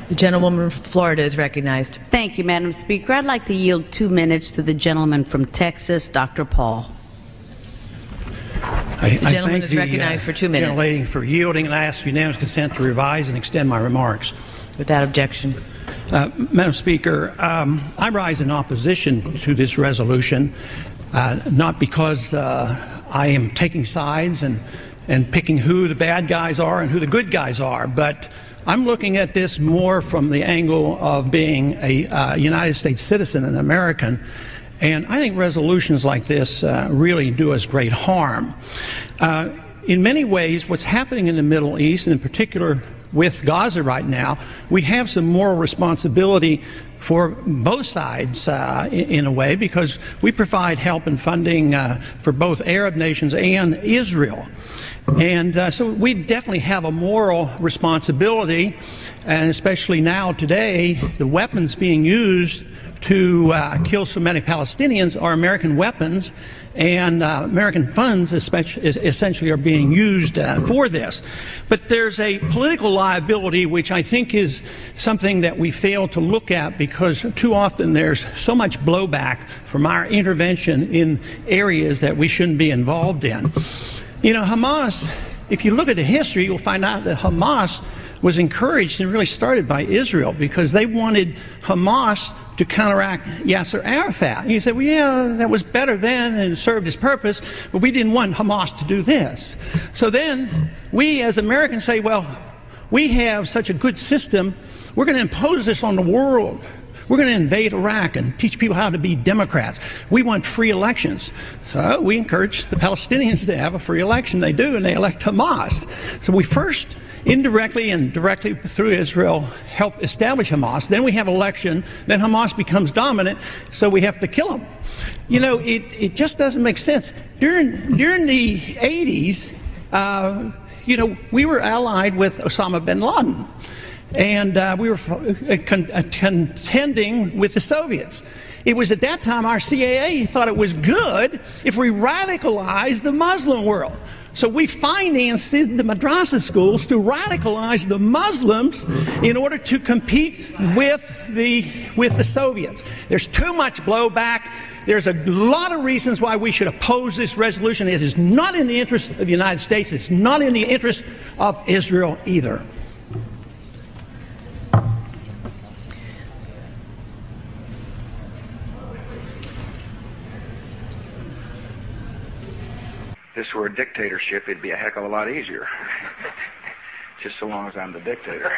The gentlewoman from Florida is recognized. Thank you, Madam Speaker. I'd like to yield 2 minutes to the gentleman from Texas, Dr. Paul. The gentleman is recognized for 2 minutes. Gentlelady for yielding, and I ask unanimous consent to revise and extend my remarks. Without objection. Madam Speaker, I rise in opposition to this resolution, not because I am taking sides and picking who the bad guys are and who the good guys are, but I'm looking at this more from the angle of being a United States citizen, an American, and I think resolutions like this really do us great harm. In many ways, what's happening in the Middle East, and in particular with Gaza right now, we have some moral responsibility for both sides in a way, because we provide help and funding for both Arab nations and Israel. And so we definitely have a moral responsibility, and especially now today, the weapons being used to kill so many Palestinians are American weapons, and American funds essentially are being used for this. But there's a political liability which I think is something that we fail to look at, because too often there's so much blowback from our intervention in areas that we shouldn't be involved in. You know, Hamas, if you look at the history, you'll find out that Hamas was encouraged and really started by Israel, because they wanted Hamas to counteract Yasser Arafat. And you say, well, yeah, that was better then and served its purpose, but we didn't want Hamas to do this. So then we as Americans say, well, we have such a good system, we're going to impose this on the world. We're going to invade Iraq and teach people how to be Democrats. We want free elections. So we encourage the Palestinians to have a free election. They do, and they elect Hamas. So we first indirectly and directly through Israel help establish Hamas. Then we have election. Then Hamas becomes dominant, so we have to kill them. You know, it just doesn't make sense. During the 80s, you know, we were allied with Osama bin Laden. And we were contending with the Soviets. It was at that time our CIA thought it was good if we radicalized the Muslim world. So we financed the madrasa schools to radicalize the Muslims in order to compete with the Soviets. There's too much blowback. There's a lot of reasons why we should oppose this resolution. It is not in the interest of the United States. It's not in the interest of Israel either. If this were a dictatorship, it'd be a heck of a lot easier. Just so long as I'm the dictator.